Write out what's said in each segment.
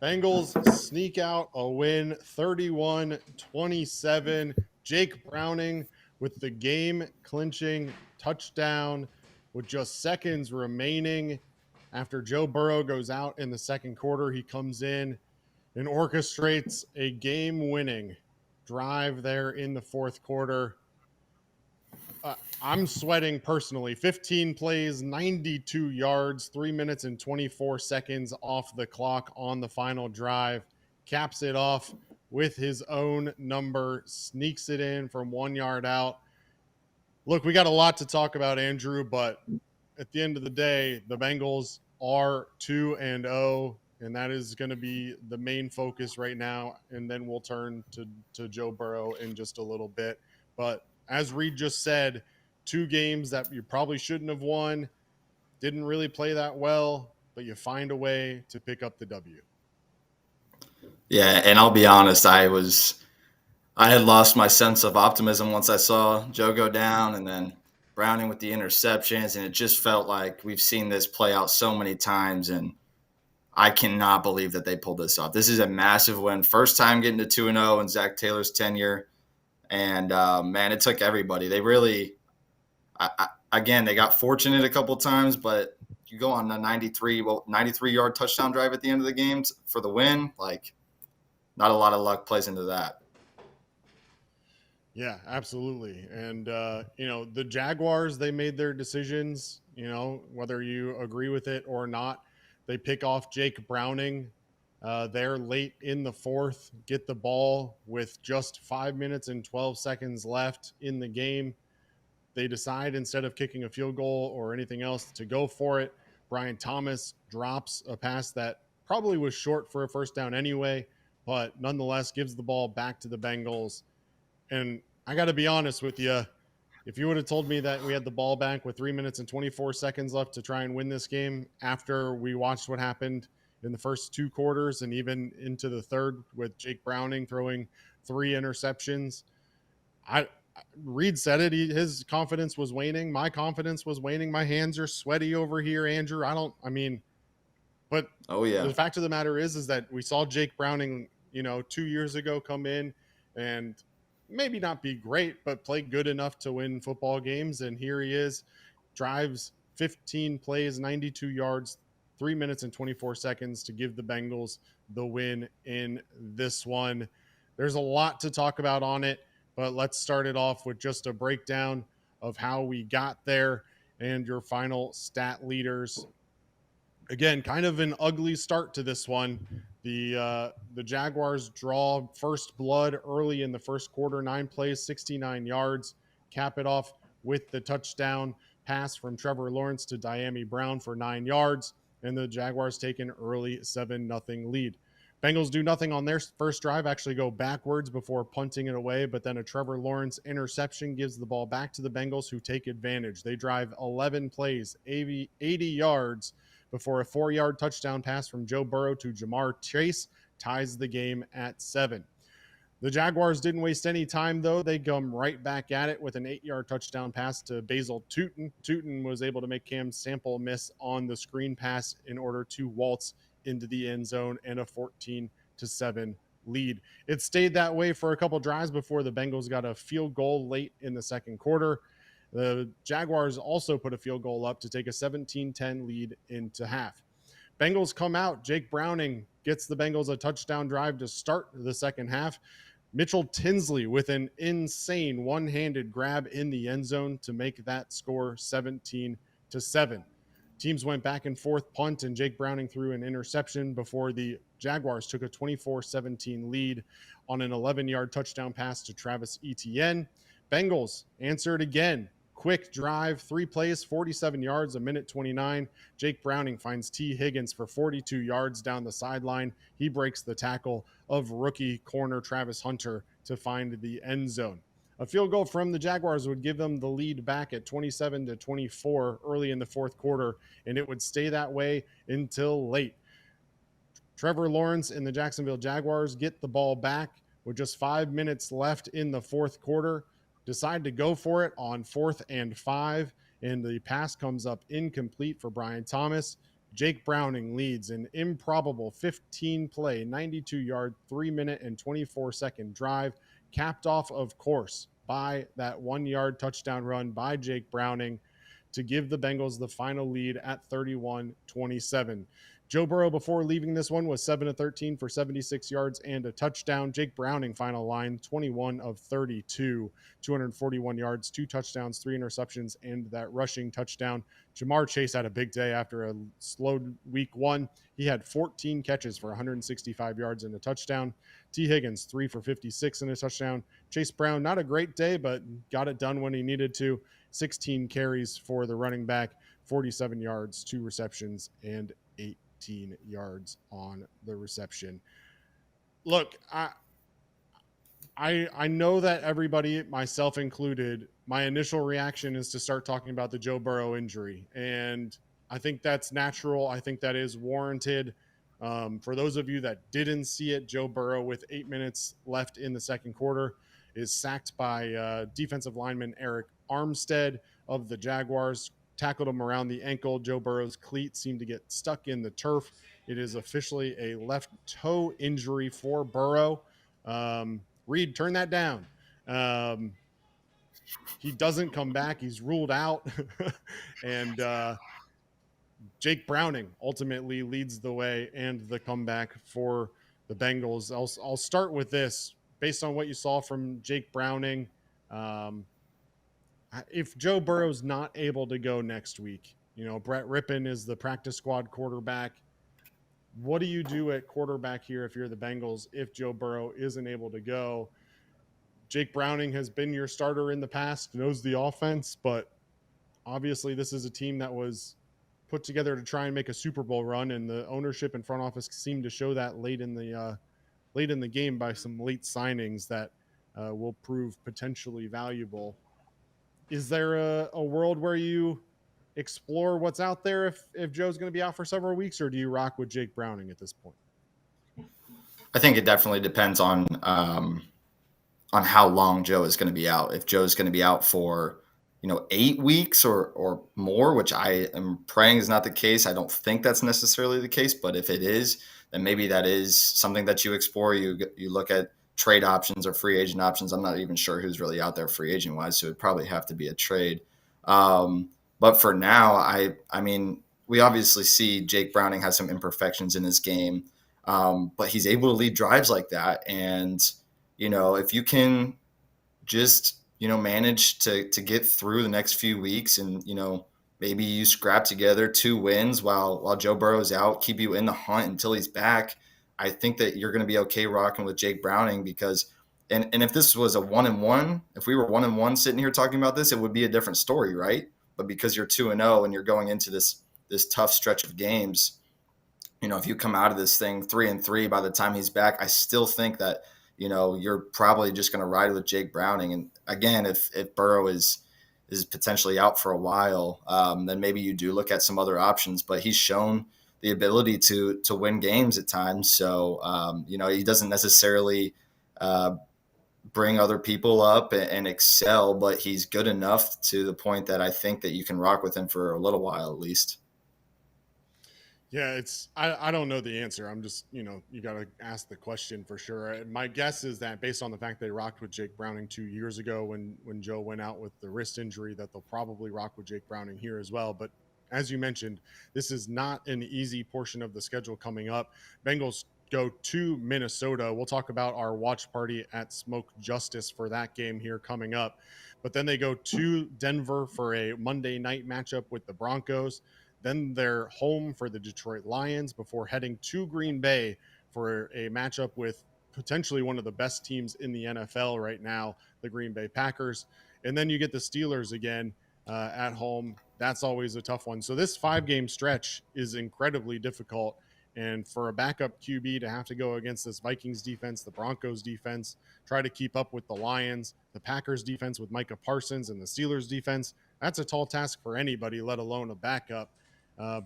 Bengals sneak out a win 31-27. Jake Browning with the game clinching touchdown with just seconds remaining. After Joe Burrow goes out in the second quarter, he comes in and orchestrates a game winning drive there in the fourth quarter. I'm sweating personally. 15 plays, 92 yards, 3 minutes and 24 seconds off the clock on the final drive. Caps it off with his own number, sneaks it in from 1 yard out. Look, we got a lot to talk about, Andrew, but at the end of the day, the Bengals are 2-0, and that is going to be the main focus right now. And then we'll turn to Joe Burrow in just a little bit. But as Reed just said, 2 games that you probably shouldn't have won, didn't really play that well, but you find a way to pick up the W. Yeah, and I'll be honest, I had lost my sense of optimism once I saw Joe go down and then Browning with the interceptions, and it just felt like we've seen this play out so many times, and I cannot believe that they pulled this off. This is a massive win. First time getting to 2-0 in Zach Taylor's tenure, and man, it took everybody. They really, again, they got fortunate a couple times, but you go on a 93-yard touchdown drive at the end of the game for the win, like not a lot of luck plays into that. Yeah, absolutely. And, the Jaguars, they made their decisions, whether you agree with it or not. They pick off Jake Browning there late in the fourth, get the ball with just 5 minutes and 12 seconds left in the game. They decide instead of kicking a field goal or anything else to go for it. Brian Thomas drops a pass that probably was short for a first down anyway, but nonetheless gives the ball back to the Bengals. And I got to be honest with you. If you would have told me that we had the ball back with 3 minutes and 24 seconds left to try and win this game after we watched what happened in the first 2 quarters and even into the third with Jake Browning throwing 3 interceptions, Reed said it. His confidence was waning. My confidence was waning. My hands are sweaty over here, Andrew. But Oh yeah. the fact of the matter is that we saw Jake Browning, 2 years ago come in and maybe not be great, but play good enough to win football games. And here he is, drives 15 plays, 92 yards, 3 minutes and 24 seconds to give the Bengals the win in this one. There's a lot to talk about on it, but let's start it off with just a breakdown of how we got there and your final stat leaders. Again, kind of an ugly start to this one. The Jaguars draw first blood early in the first quarter, 9 plays, 69 yards, cap it off with the touchdown pass from Trevor Lawrence to Diami Brown for 9 yards, and the Jaguars take an early 7-0 lead. Bengals do nothing on their first drive, actually go backwards before punting it away, but then a Trevor Lawrence interception gives the ball back to the Bengals, who take advantage. They drive 11 plays, 80 yards, before a 4-yard touchdown pass from Joe Burrow to Jamar Chase ties the game at 7. The Jaguars didn't waste any time, though. They come right back at it with an 8-yard touchdown pass to Basil Tootin. Tootin was able to make Cam Sample miss on the screen pass in order to waltz into the end zone and a 14-7 lead. It stayed that way for a couple drives before the Bengals got a field goal late in the second quarter. The Jaguars also put a field goal up to take a 17-10 lead into half. Bengals come out. Jake Browning gets the Bengals a touchdown drive to start the second half. Mitchell Tinsley with an insane one-handed grab in the end zone to make that score 17-7. Teams went back and forth punt, and Jake Browning threw an interception before the Jaguars took a 24-17 lead on an 11-yard touchdown pass to Travis Etienne. Bengals answered again. Quick drive, 3 plays, 47 yards, a minute 29. Jake Browning finds T. Higgins for 42 yards down the sideline. He breaks the tackle of rookie corner Travis Hunter to find the end zone. A field goal from the Jaguars would give them the lead back at 27-24 early in the fourth quarter, and it would stay that way until late. Trevor Lawrence and the Jacksonville Jaguars get the ball back with just 5 minutes left in the fourth quarter. Decide to go for it on 4th and 5, and the pass comes up incomplete for Brian Thomas. Jake Browning leads an improbable 15-play, 92-yard, 3-minute, and 24-second drive, capped off, of course, by that 1-yard touchdown run by Jake Browning to give the Bengals the final lead at 31-27. Joe Burrow, before leaving this one, was 7 of 13 for 76 yards and a touchdown. Jake Browning, final line, 21 of 32, 241 yards, 2 touchdowns, 3 interceptions, and that rushing touchdown. Jamar Chase had a big day after a slow week 1. He had 14 catches for 165 yards and a touchdown. T. Higgins, 3 for 56 and a touchdown. Chase Brown, not a great day, but got it done when he needed to. 16 carries for the running back, 47 yards, 2 receptions, and 18 yards on the reception. Look, I know that everybody, myself included, my initial reaction is to start talking about the Joe Burrow injury. And I think that's natural. I think that is warranted. For those of you that didn't see it, Joe Burrow, with 8 minutes left in the second quarter, is sacked by defensive lineman Eric Armstead of the Jaguars, tackled him around the ankle. Joe Burrow's cleat seemed to get stuck in the turf. It is officially a left toe injury for Burrow. Reed, turn that down. He doesn't come back. He's ruled out. And Jake Browning ultimately leads the way and the comeback for the Bengals. I'll start with this. Based on what you saw from Jake Browning, if Joe Burrow's not able to go next week, Brett Rippon is the practice squad quarterback. What do you do at quarterback here if you're the Bengals if Joe Burrow isn't able to go? Jake Browning has been your starter in the past, knows the offense, but obviously this is a team that was put together to try and make a Super Bowl run, and the ownership and front office seemed to show that late in the game by some late signings that will prove potentially valuable. Is there a world where you explore what's out there if Joe's going to be out for several weeks, or do you rock with Jake Browning at this point? I think it definitely depends on how long Joe is going to be out. If Joe's going to be out for 8 weeks or more, which I am praying is not the case. I don't think that's necessarily the case, but if it is, then maybe that is something that you explore. You look at trade options or free agent options. I'm not even sure who's really out there free agent wise, so it'd probably have to be a trade. But for now, I mean, we obviously see Jake Browning has some imperfections in his game, but he's able to lead drives like that. And, if you can just, manage to get through the next few weeks and, maybe you scrap together 2 wins while Joe Burrow is out, keep you in the hunt until he's back, I think that you're going to be okay rocking with Jake Browning because and if this was a 1-1, if we were 1-1 sitting here talking about this, it would be a different story, right? But because you're 2-0 and you're going into this tough stretch of games, if you come out of this thing 3-3 by the time he's back, I still think that, you're probably just going to ride with Jake Browning. And again, if Burrow is potentially out for a while, then maybe you do look at some other options. But he's shown the ability to win games at times. So, he doesn't necessarily bring other people up and excel, but he's good enough to the point that I think that you can rock with him for a little while at least. Yeah, I don't know the answer. I'm just, you got to ask the question for sure. My guess is that based on the fact they rocked with Jake Browning 2 years ago when Joe went out with the wrist injury, that they'll probably rock with Jake Browning here as well. But as you mentioned, this is not an easy portion of the schedule coming up. Bengals go to Minnesota. We'll talk about our watch party at Smoke Justice for that game here coming up. But then they go to Denver for a Monday night matchup with the Broncos. Then they're home for the Detroit Lions before heading to Green Bay for a matchup with potentially one of the best teams in the NFL right now, the Green Bay Packers. And then you get the Steelers again at home. That's always a tough one. So this 5-game stretch is incredibly difficult. And for a backup QB to have to go against this Vikings defense, the Broncos defense, try to keep up with the Lions, the Packers defense with Micah Parsons, and the Steelers defense, that's a tall task for anybody, let alone a backup.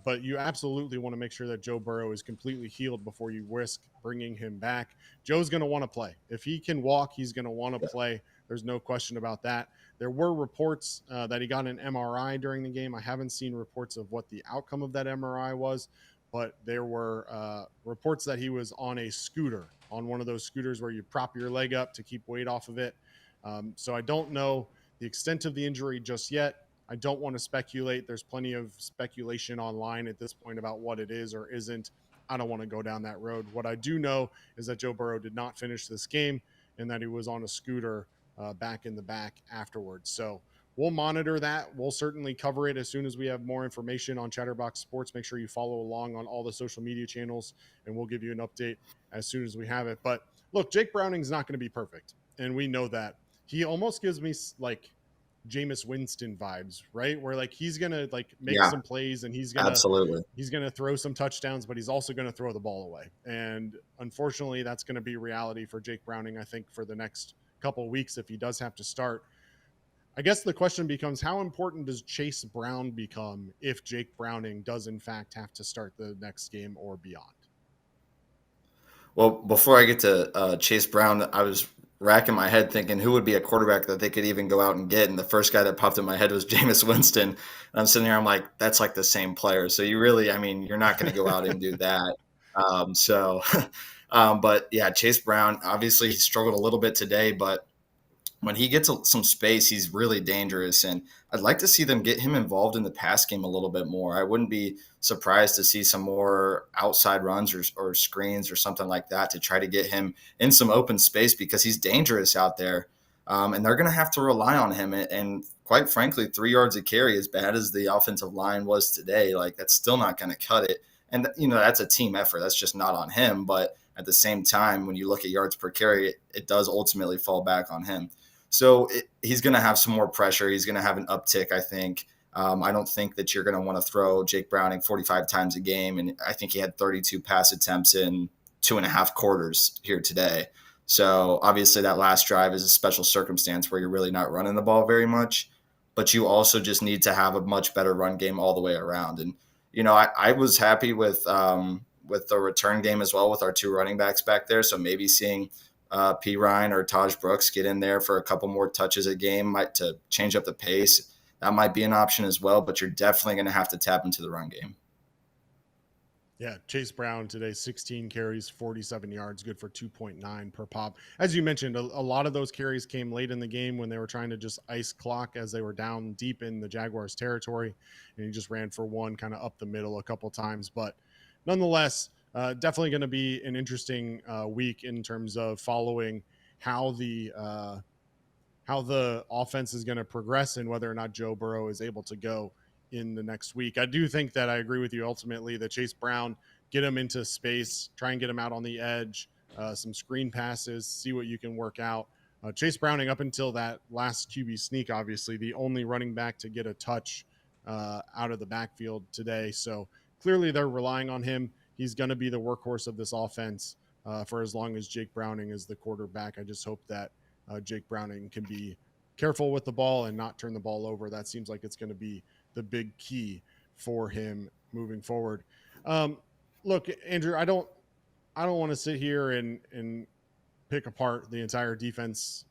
But you absolutely want to make sure that Joe Burrow is completely healed before you risk bringing him back. Joe's going to want to play. If he can walk, he's going to want to play. There's no question about that. There were reports that he got an MRI during the game. I haven't seen reports of what the outcome of that MRI was, but there were reports that he was on a scooter, on one of those scooters where you prop your leg up to keep weight off of it. So I don't know the extent of the injury just yet. I don't want to speculate. There's plenty of speculation online at this point about what it is or isn't. I don't want to go down that road. What I do know is that Joe Burrow did not finish this game and that he was on a scooter back in the back afterwards. So we'll monitor that. We'll certainly cover it as soon as we have more information on Chatterbox Sports. Make sure you follow along on all the social media channels, and we'll give you an update as soon as we have it. But look, Jake Browning's not going to be perfect, and we know that. He almost gives me like Jameis Winston vibes, right? Where like he's gonna like make some plays and he's gonna throw some touchdowns, but he's also gonna throw the ball away. And unfortunately, that's gonna be reality for Jake Browning, I think, for the next couple of weeks if he does have to start. I guess the question becomes, how important does Chase Brown become if Jake Browning does in fact have to start the next game or beyond? Well, before I get to Chase Brown, I was racking my head thinking who would be a quarterback that they could even go out and get. And the first guy that popped in my head was Jameis Winston. And I'm sitting there, I'm like, that's like the same player. So you really, I mean, you're not going to go out and do that. But yeah, Chase Brown, obviously he struggled a little bit today, but when he gets some space, he's really dangerous. And I'd like to see them get him involved in the pass game a little bit more. I wouldn't be surprised to see some more outside runs or screens or something like that to try to get him in some open space because he's dangerous out there. And they're going to have to rely on him. And quite frankly, 3 yards a carry, as bad as the offensive line was today, like that's still not going to cut it. And, that's a team effort. That's just not on him. But at the same time, when you look at yards per carry, it does ultimately fall back on him. So he's going to have some more pressure. He's going to have an uptick, I think. I don't think that you're going to want to throw Jake Browning 45 times a game. And I think he had 32 pass attempts in 2.5 quarters here today. So obviously that last drive is a special circumstance where you're really not running the ball very much. But you also just need to have a much better run game all the way around. And, I was happy with the return game as well with our 2 running backs back there. So maybe seeing P. Ryan or Taj Brooks get in there for a couple more touches a game to change up the pace. That might be an option as well, but you're definitely going to have to tap into the run game. Yeah, Chase Brown today, 16 carries, 47 yards, good for 2.9 per pop. As you mentioned, a lot of those carries came late in the game when they were trying to just ice clock as they were down deep in the Jaguars territory, and he just ran for one kind of up the middle a couple times. But nonetheless, definitely going to be an interesting week in terms of following how the offense is going to progress and whether or not Joe Burrow is able to go in the next week. I do think that I agree with you ultimately that Chase Brown, get him into space, try and get him out on the edge, some screen passes, see what you can work out. Chase Browning, up until that last QB sneak, obviously the only running back to get a touch out of the backfield today. So clearly they're relying on him. He's going to be the workhorse of this offense for as long as Jake Browning is the quarterback. I just hope that Jake Browning can be careful with the ball and not turn the ball over. That seems like it's going to be the big key for him moving forward. Look, Andrew, I don't want to sit here and pick apart the entire defense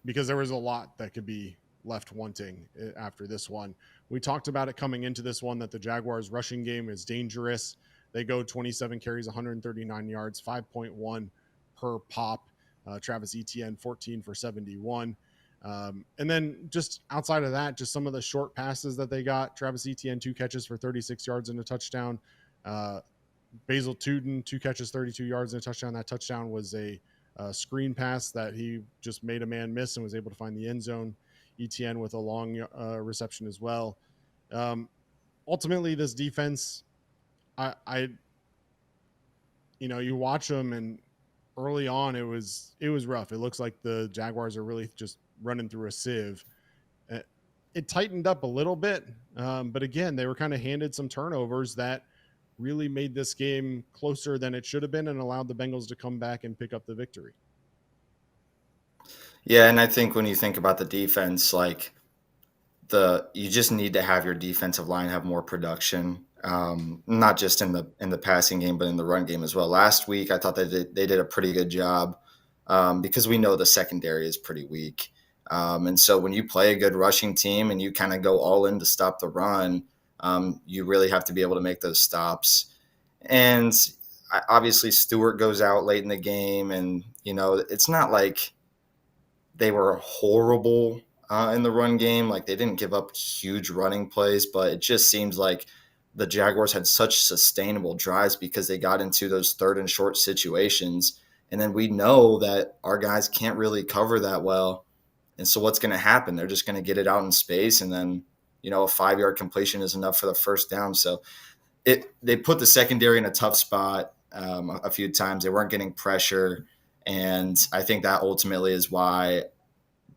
because there was a lot that could be left wanting after this one. We talked about it coming into this one that the Jaguars rushing game is dangerous. They go 27 carries, 139 yards, 5.1 per pop. Travis Etienne, 14 for 71. And then just outside of that, just some of the short passes that they got. Travis Etienne, 2 catches for 36 yards and a touchdown. Basil Tuden, 2 catches, 32 yards and a touchdown. That touchdown was a screen pass that he just made a man miss and was able to find the end zone. Etienne with a long reception as well. Ultimately, this defense, you watch them and early on it was rough. It looks like the Jaguars are really just running through a sieve. It tightened up a little bit, but again, they were kind of handed some turnovers that really made this game closer than it should have been and allowed the Bengals to come back and pick up the victory. Yeah, and I think when you think about the defense, like you just need to have your defensive line have more production, not just in the passing game, but in the run game as well. Last week, I thought they did a pretty good job because we know the secondary is pretty weak. And so when you play a good rushing team and you kind of go all in to stop the run, you really have to be able to make those stops. And obviously Stewart goes out late in the game, and it's not like they were horrible in the run game. Like, they didn't give up huge running plays, but it just seems like the Jaguars had such sustainable drives because they got into those third and short situations. And then we know that our guys can't really cover that well. And so what's going to happen? They're just going to get it out in space, and then, a 5-yard completion is enough for the first down. So they put the secondary in a tough spot a few times. They weren't getting pressure. And I think that ultimately is why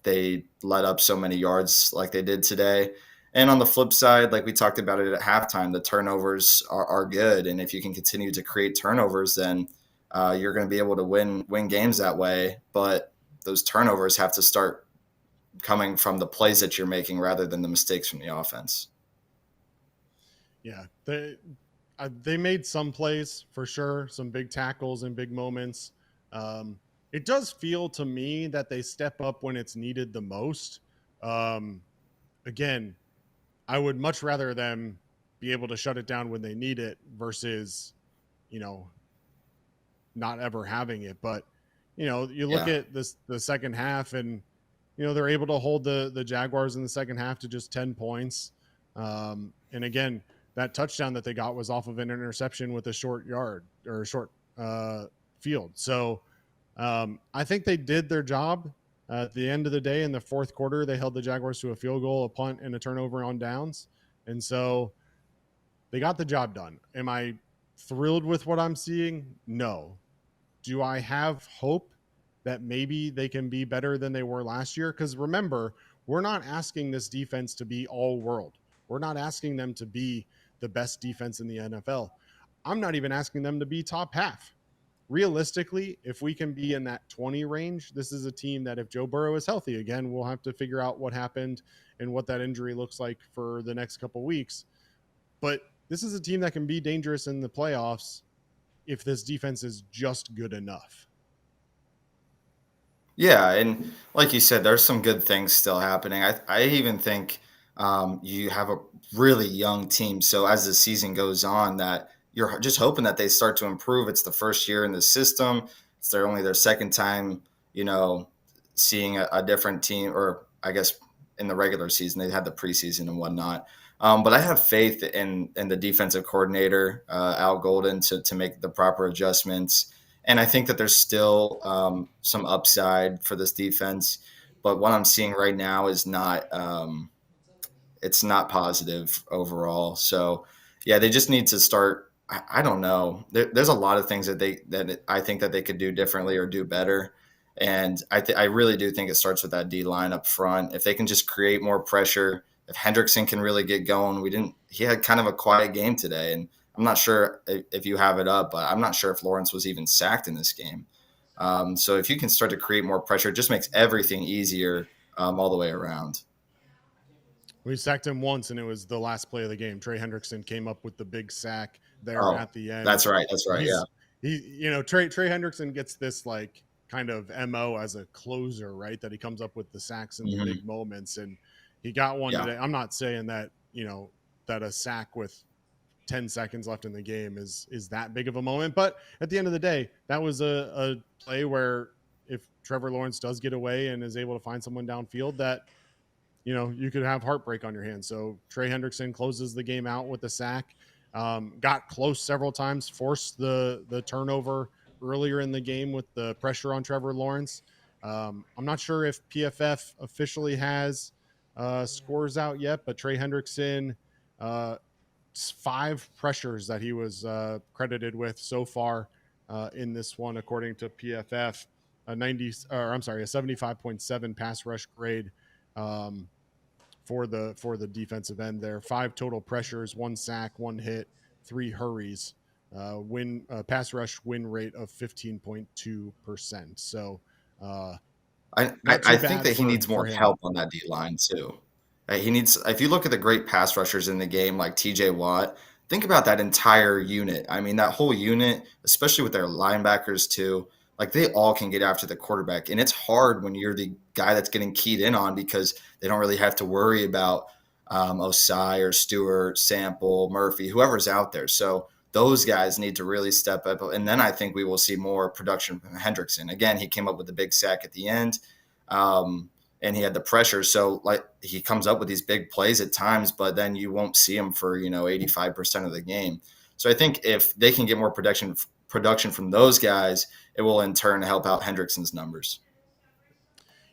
they let up so many yards like they did today. And on the flip side, like we talked about it at halftime, the turnovers are good. And if you can continue to create turnovers, then you're going to be able to win games that way. But those turnovers have to start coming from the plays that you're making rather than the mistakes from the offense. Yeah, they made some plays for sure, some big tackles and big moments. It does feel to me that they step up when it's needed the most. Again, I would much rather them be able to shut it down when they need it versus, not ever having it. But, you look at the second half, and, they're able to hold the Jaguars in the second half to just 10 points. And again, that touchdown that they got was off of an interception with a short yard or a short field. So I think they did their job. At the end of the day, in the fourth quarter, they held the Jaguars to a field goal, a punt, and a turnover on downs. And so they got the job done. Am I thrilled with what I'm seeing? No. Do I have hope that maybe they can be better than they were last year? Because remember, we're not asking this defense to be all world. We're not asking them to be the best defense in the NFL. I'm not even asking them to be top half. Realistically, if we can be in that 20 range, this is a team that if Joe Burrow is healthy, again, we'll have to figure out what happened and what that injury looks like for the next couple of weeks. But this is a team that can be dangerous in the playoffs if this defense is just good enough. Yeah, and like you said, there's some good things still happening. I even think you have a really young team. So as the season goes on, that you're just hoping that they start to improve. It's the first year in the system. It's their second time, seeing a different team, or I guess in the regular season they had the preseason and whatnot. But I have faith in the defensive coordinator, Al Golden, to make the proper adjustments. And I think that there's still some upside for this defense. But what I'm seeing right now is not it's not positive overall. So yeah, they just need to start. I don't know. There's a lot of things that I think that they could do differently or do better. And I really do think it starts with that D line up front. If they can just create more pressure, if Hendrickson can really get going, he had kind of a quiet game today, and I'm not sure if you have it up, but I'm not sure if Lawrence was even sacked in this game. So if you can start to create more pressure, it just makes everything easier all the way around. We sacked him once, and it was the last play of the game. Trey Hendrickson came up with the big sack there at the end. That's right. Yeah. Trey Hendrickson gets this like kind of MO as a closer, right? That he comes up with the sacks in the big moments, and he got one today. I'm not saying that that a sack with 10 seconds left in the game is that big of a moment, but at the end of the day, that was a play where if Trevor Lawrence does get away and is able to find someone downfield, that you could have heartbreak on your hands. So Trey Hendrickson closes the game out with the sack. Got close several times, forced the turnover earlier in the game with the pressure on Trevor Lawrence. I'm not sure if PFF officially has scores out yet, but Trey Hendrickson, 5 pressures that he was credited with so far in this one, according to PFF. A 75.7 pass rush grade for the defensive end there. 5 total pressures, 1 sack, 1 hit, 3 hurries. Pass rush win rate of 15.2%. So I think that he needs more help on that D line too. He needs. If you look at the great pass rushers in the game, like T.J. Watt, think about that entire unit. I mean, that whole unit, especially with their linebackers too. like they all can get after the quarterback. And it's hard when you're the guy that's getting keyed in on because they don't really have to worry about Osai or Stewart, Sample, Murphy, whoever's out there. So those guys need to really step up. And then I think we will see more production from Hendrickson. Again, he came up with the big sack at the end. And he had the pressure. So like he comes up with these big plays at times, but then you won't see him for, 85% of the game. So I think if they can get more production from those guys, it will in turn help out Hendrickson's numbers.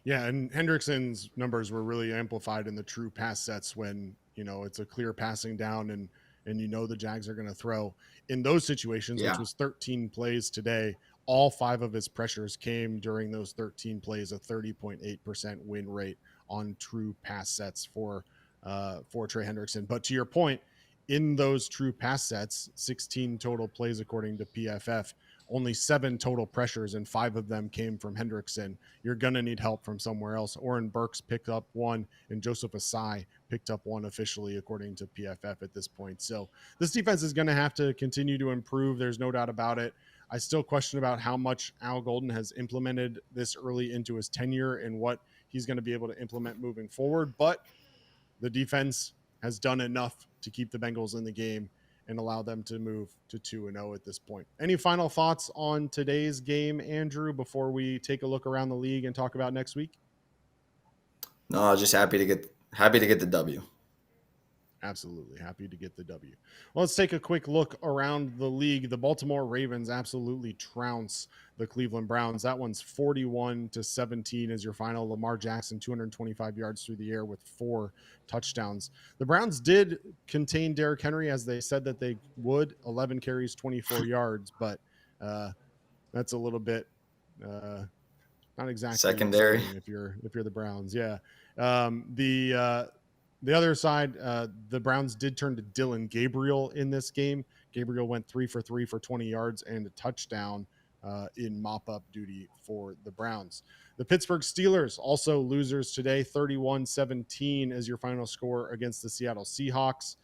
Yeah, and Hendrickson's numbers were really amplified in the true pass sets when, it's a clear passing down and the Jags are going to throw. In those situations, which Yeah. was 13 plays today, all 5 of his pressures came during those 13 plays, a 30.8% win rate on true pass sets for Trey Hendrickson. But to your point, in those true pass sets, 16 total plays according to PFF, only 7 total pressures, and 5 of them came from Hendrickson. You're going to need help from somewhere else. Oren Burks picked up 1, and Joseph Asai picked up 1 officially, according to PFF at this point. So this defense is going to have to continue to improve. There's no doubt about it. I still question about how much Al Golden has implemented this early into his tenure and what he's going to be able to implement moving forward. But the defense has done enough to keep the Bengals in the game and allow them to move to 2-0 at this point. Any final thoughts on today's game, Andrew, before we take a look around the league and talk about next week? No, I was just happy to get the W. Absolutely happy to get the W. Well, let's take a quick look around the league. The Baltimore Ravens absolutely trounce the Cleveland Browns. That one's 41-17 as your final. Lamar Jackson, 225 yards through the air with 4 touchdowns. The Browns did contain Derrick Henry as they said that they would. 11 carries, 24 yards, but that's a little bit not exactly Secondary. exciting if you're the Browns. Yeah. The other side, the Browns did turn to Dylan Gabriel in this game. Gabriel went 3 for 3 for 20 yards and a touchdown in mop-up duty for the Browns. The Pittsburgh Steelers, also losers today, 31-17 as your final score against the Seattle Seahawks.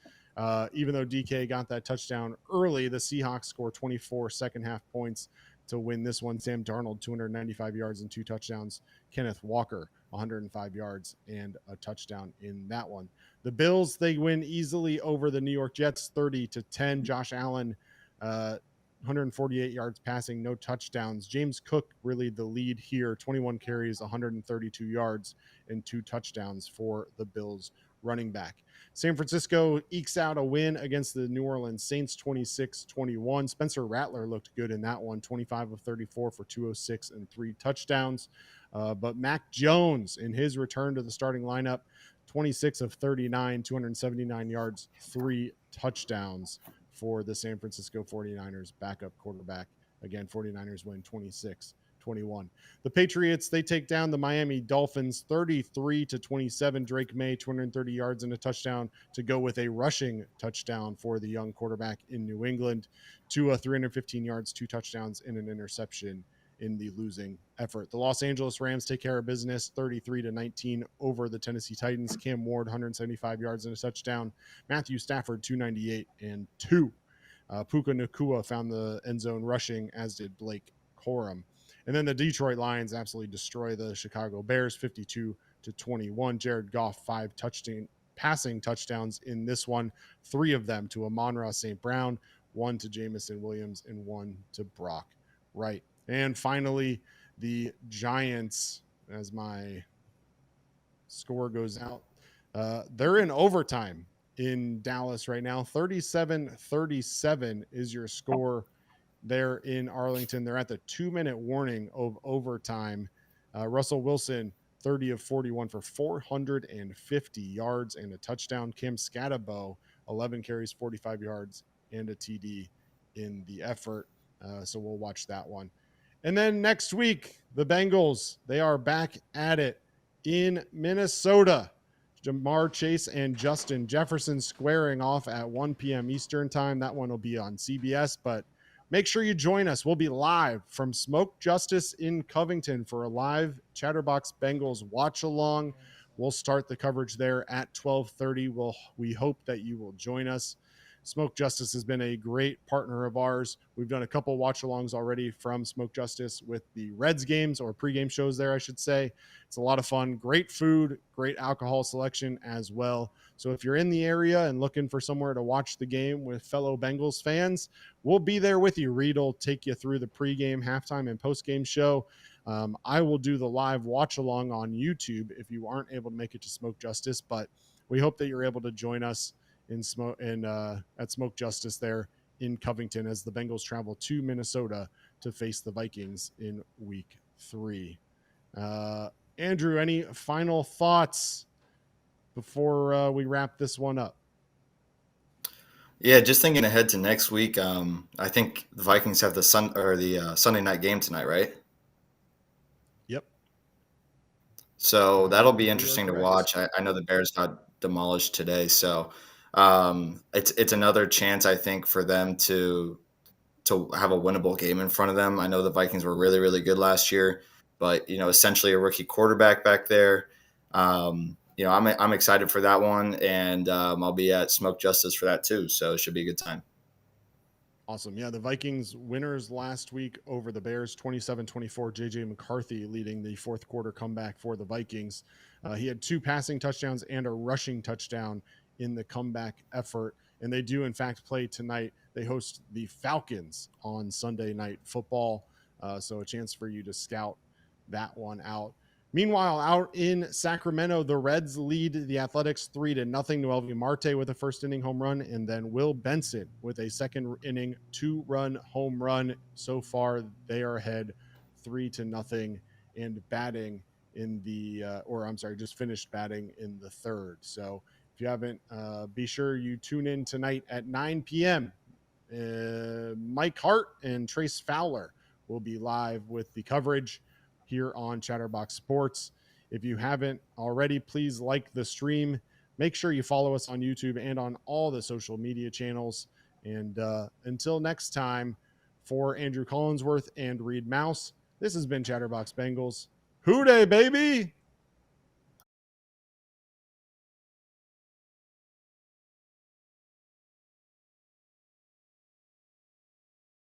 Even though DK got that touchdown early, the Seahawks score 24 second-half points to win this one. Sam Darnold, 295 yards and 2 touchdowns. Kenneth Walker, 105 yards and a touchdown in that one. The Bills, they win easily over the New York Jets, 30-10. Josh Allen, 148 yards passing, no touchdowns. James Cook really the lead here, 21 carries, 132 yards, and 2 touchdowns for the Bills running back. San Francisco ekes out a win against the New Orleans Saints, 26-21. Spencer Rattler looked good in that one, 25 of 34 for 206 and 3 touchdowns. But Mac Jones, in his return to the starting lineup, 26 of 39, 279 yards, 3 touchdowns for the San Francisco 49ers backup quarterback. Again, 49ers win 26-21. The Patriots, they take down the Miami Dolphins 33-27. Drake May, 230 yards and a touchdown to go with a rushing touchdown for the young quarterback in New England. Tua, 315 yards, 2 touchdowns, and an interception in the losing effort. The Los Angeles Rams take care of business 33-19 over the Tennessee Titans. Cam Ward, 175 yards and a touchdown. Matthew Stafford, 298 and 2. Puka Nacua found the end zone rushing, as did Blake Corum. And then the Detroit Lions absolutely destroy the Chicago Bears 52-21. Jared Goff, 5 passing touchdowns in this one, 3 of them to Amon-Ra St. Brown, 1 to Jamison Williams, and 1 to Brock Wright. And finally, the Giants, as my score goes out, they're in overtime in Dallas right now. 37-37 is your score there in Arlington. They're at the 2-minute warning of overtime. Russell Wilson, 30 of 41 for 450 yards and a touchdown. Kim Scatabo, 11 carries, 45 yards, and a TD in the effort. So we'll watch that one. And then next week, the Bengals, they are back at it in Minnesota. Jamar Chase and Justin Jefferson squaring off at 1 p.m. Eastern time. That one will be on CBS, but make sure you join us. We'll be live from Smoke Justice in Covington for a live Chatterbox Bengals watch along. We'll start the coverage there at 12:30. We hope that you will join us. Smoke Justice has been a great partner of ours. We've done a couple watch alongs already from Smoke Justice with the Reds games, or pregame shows there, I should say. It's a lot of fun. Great food, great alcohol selection as well. So if you're in the area and looking for somewhere to watch the game with fellow Bengals fans, we'll be there with you. Reed will take you through the pregame, halftime, and postgame show. I will do the live watch along on YouTube if you aren't able to make it to Smoke Justice, but we hope that you're able to join us at Smoke Justice there in Covington as the Bengals travel to Minnesota to face the Vikings in week 3. Andrew, any final thoughts before we wrap this one up? Yeah, just thinking ahead to next week. I think the Vikings have the Sunday night game tonight, right? Yep. So that'll be You are interesting to correct. watch. I know the Bears got demolished today, so it's another chance I think for them to have a winnable game in front of them. I know the Vikings were really, really good last year, but essentially a rookie quarterback back there. I'm excited for that one, and I'll be at Smoke Justice for that too. So it should be a good time. Awesome. Yeah, the Vikings winners last week over the Bears, 27-24. J.J. McCarthy leading the fourth quarter comeback for the Vikings. He had 2 passing touchdowns and a rushing touchdown in the comeback effort. And they do, in fact, play tonight. They host the Falcons on Sunday Night Football. So a chance for you to scout that one out. Meanwhile, out in Sacramento, the Reds lead the Athletics 3-0. Noelvi Marte with a first inning home run, and then Will Benson with a second inning 2-run home run. So far, they are ahead 3-0 and batting in the, just finished batting in the third. So if you haven't, be sure you tune in tonight at 9 p.m. Mike Hart and Trace Fowler will be live with the coverage here on Chatterbox Sports. If you haven't already, please like the stream. Make sure you follow us on YouTube and on all the social media channels. And until next time, for Andrew Collinsworth and Reed Mouse, this has been Chatterbox Bengals. Hoo day, baby!